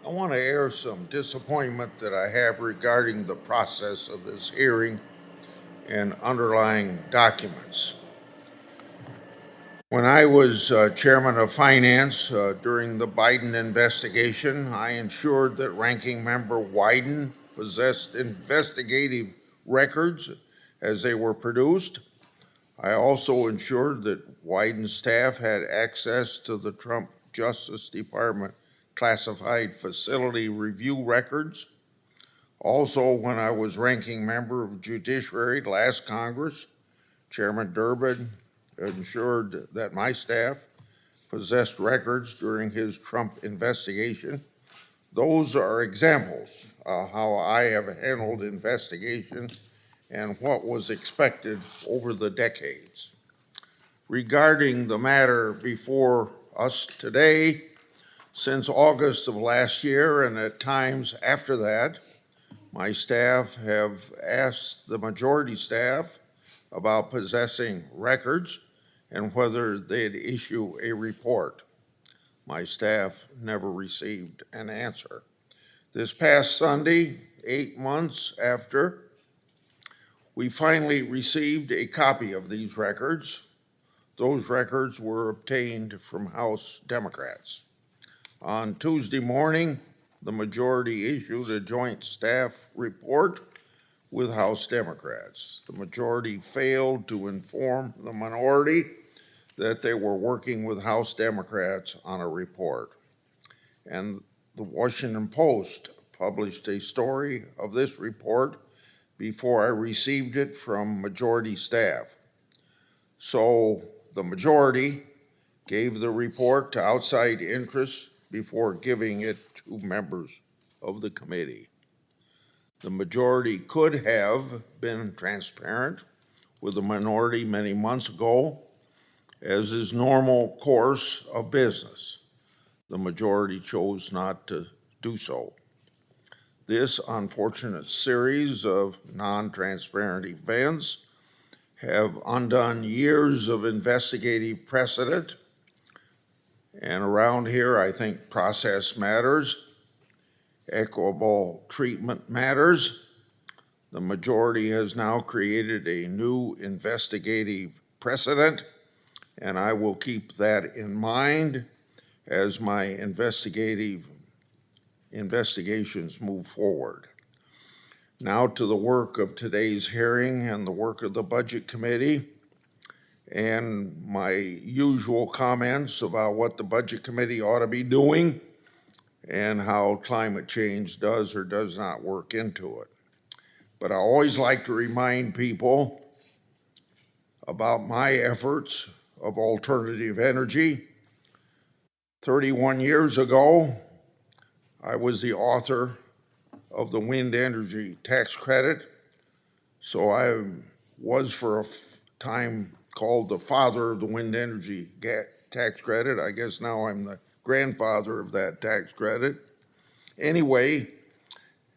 I want to air some disappointment that I have regarding the process of this hearing and underlying documents. When I was chairman of finance during the Biden investigation, I ensured that ranking member Wyden possessed investigative records as they were produced. I also ensured that Wyden's staff had access to the Trump Justice Department classified facility review records. Also, when I was ranking member of Judiciary last Congress, Chairman Durbin ensured that my staff possessed records during his Trump investigation. Those are examples of how I have handled investigation and what was expected over the decades. Regarding the matter before us today, since August of last year and at times after that, my staff have asked the majority staff about possessing records and whether they'd issue a report. My staff never received an answer. This past Sunday, 8 months after, we finally received a copy of these records. Those records were obtained from House Democrats. On Tuesday morning, the majority issued a joint staff report with House Democrats. The majority failed to inform the minority that they were working with House Democrats on a report. And the Washington Post published a story of this report before I received it from majority staff. So the majority gave the report to outside interests before giving it to members of the committee. The majority could have been transparent with the minority many months ago, as is normal course of business. The majority chose not to do so. This unfortunate series of non-transparent events have undone years of investigative precedent. And around here, I think process matters, equitable treatment matters. The majority has now created a new investigative precedent, and I will keep that in mind as my investigations move forward. Now to the work of today's hearing and the work of the Budget Committee and my usual comments about what the Budget Committee ought to be doing and how climate change does or does not work into it. But I always like to remind people about my efforts of alternative energy. 31 years ago, I was the author of the wind energy tax credit. So I was for a time called the father of the wind energy tax credit. I guess now I'm the grandfather of that tax credit. Anyway,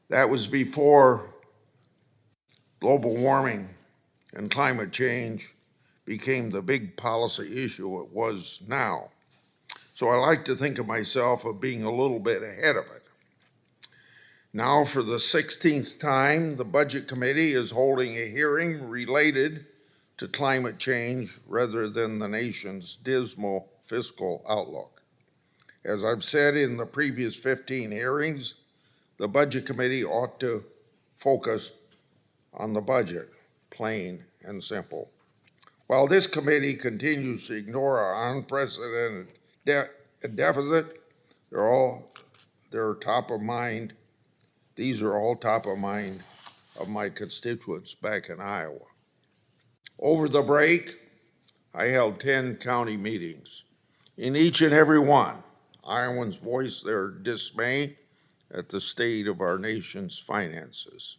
that was before global warming and climate change became the big policy issue it was now. So I like to think of myself as being a little bit ahead of it. Now, for the 16th time, the Budget Committee is holding a hearing related to climate change rather than the nation's dismal fiscal outlook. As I've said in the previous 15 hearings, the Budget Committee ought to focus on the budget, plain and simple. While this committee continues to ignore our unprecedented deficit, they're top of mind. These are all top of mind of my constituents back in Iowa. Over the break, I held 10 county meetings. In each and every one, Iowans voiced their dismay at the state of our nation's finances.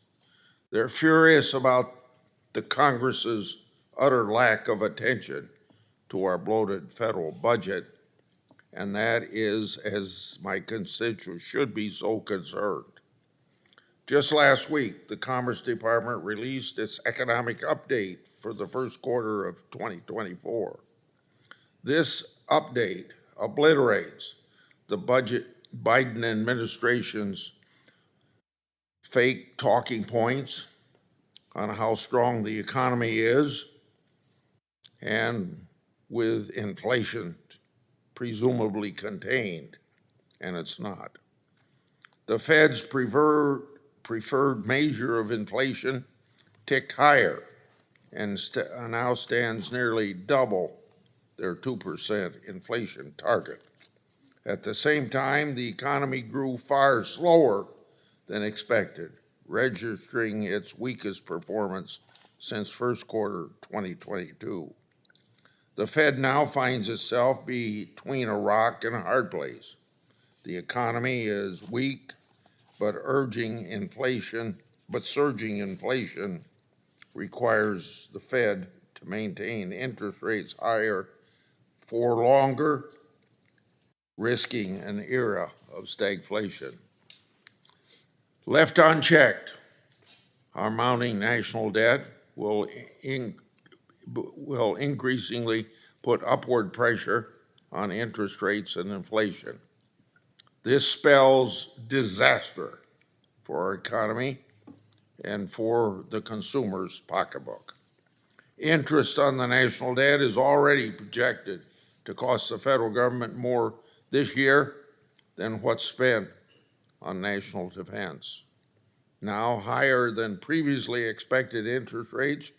They're furious about the Congress's utter lack of attention to our bloated federal budget, and that is as my constituents should be so concerned. Just last week, the Commerce Department released its economic update for the first quarter of 2024. This update obliterates the budget Biden administration's fake talking points on how strong the economy is, and with inflation presumably contained, and it's not. The Fed's preferred measure of inflation ticked higher and now stands nearly double their 2% inflation target. At the same time, the economy grew far slower than expected, registering its weakest performance since first quarter 2022. The Fed now finds itself between a rock and a hard place. The economy is weak, but surging inflation requires the Fed to maintain interest rates higher for longer, risking an era of stagflation. Left unchecked, our mounting national debt will increasingly put upward pressure on interest rates and inflation. This spells disaster for our economy and for the consumer's pocketbook. Interest on the national debt is already projected to cost the federal government more this year than what's spent on national defense. Now, higher than previously expected interest rates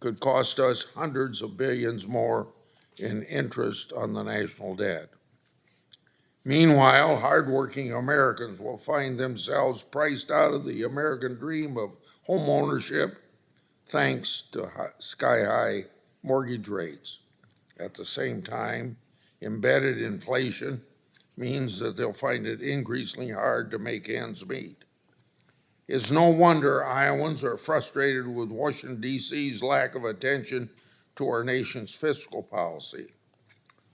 could cost us hundreds of billions more in interest on the national debt. Meanwhile, hardworking Americans will find themselves priced out of the American dream of home ownership thanks to sky-high mortgage rates. At the same time, embedded inflation means that they'll find it increasingly hard to make ends meet. It's no wonder Iowans are frustrated with Washington, D.C.'s lack of attention to our nation's fiscal policy.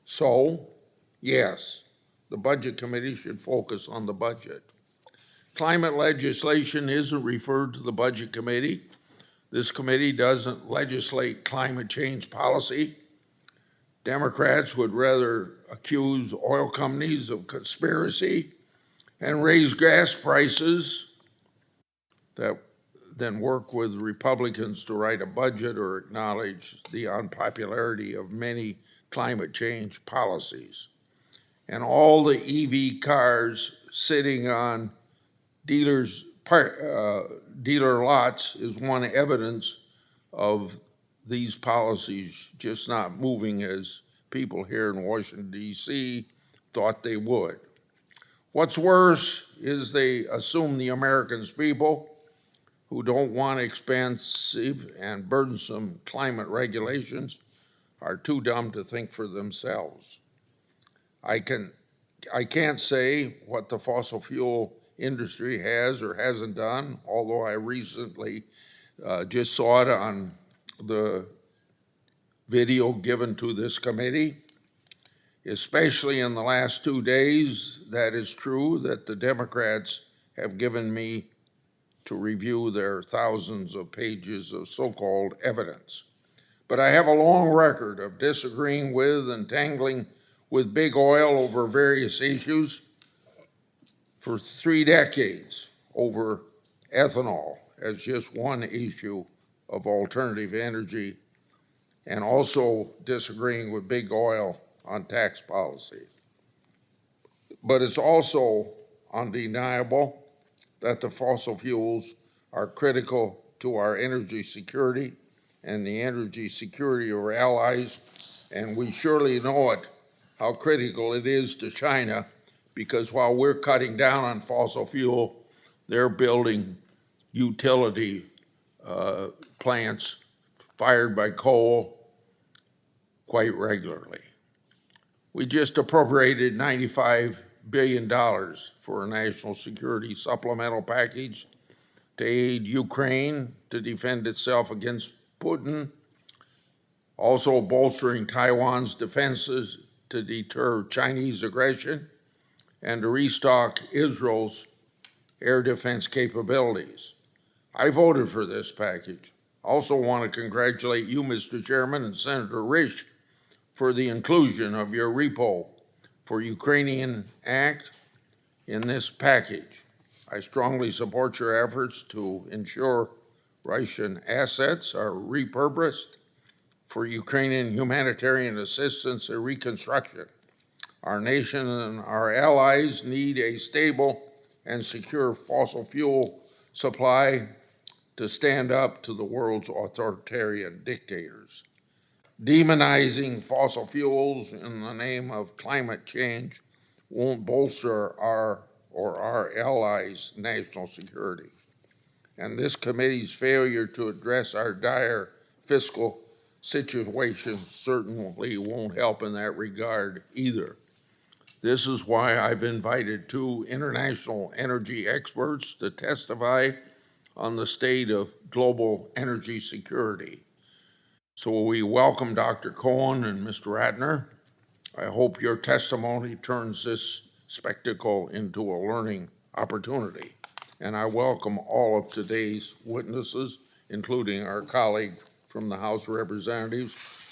So, yes, the Budget Committee should focus on the budget. Climate legislation isn't referred to the Budget Committee. This committee doesn't legislate climate change policy. Democrats would rather accuse oil companies of conspiracy and raise gas prices than work with Republicans to write a budget or acknowledge the unpopularity of many climate change policies. And all the EV cars sitting on dealer lots is one evidence of these policies just not moving as people here in Washington, D.C. thought they would. What's worse is they assume the American people who don't want expensive and burdensome climate regulations are too dumb to think for themselves. I can't say what the fossil fuel industry has or hasn't done, although I recently just saw it on the video given to this committee. Especially in the last 2 days, that is true that the Democrats have given me to review their thousands of pages of so-called evidence. But I have a long record of disagreeing with and tangling with big oil over various issues for 3 decades over ethanol as just one issue of alternative energy, and also disagreeing with big oil on tax policy. But it's also undeniable that the fossil fuels are critical to our energy security and the energy security of our allies, and we surely know it, how critical it is to China, because while we're cutting down on fossil fuel, they're building utility plants fired by coal quite regularly. We just appropriated $95 billion for a national security supplemental package to aid Ukraine to defend itself against Putin, also bolstering Taiwan's defenses to deter Chinese aggression, and to restock Israel's air defense capabilities. I voted for this package. Also want to congratulate you, Mr. Chairman, and Senator Risch for the inclusion of your repo for Ukrainian Act in this package. I strongly support your efforts to ensure Russian assets are repurposed for Ukrainian humanitarian assistance and reconstruction. Our nation and our allies need a stable and secure fossil fuel supply to stand up to the world's authoritarian dictators. Demonizing fossil fuels in the name of climate change won't bolster our or our allies' national security. And this committee's failure to address our dire fiscal situation certainly won't help in that regard either. This is why I've invited two international energy experts to testify on the state of global energy security. So we welcome Dr. Cohen and Mr. Ratner. I hope your testimony turns this spectacle into a learning opportunity. And I welcome all of today's witnesses, including our colleague from the House of Representatives,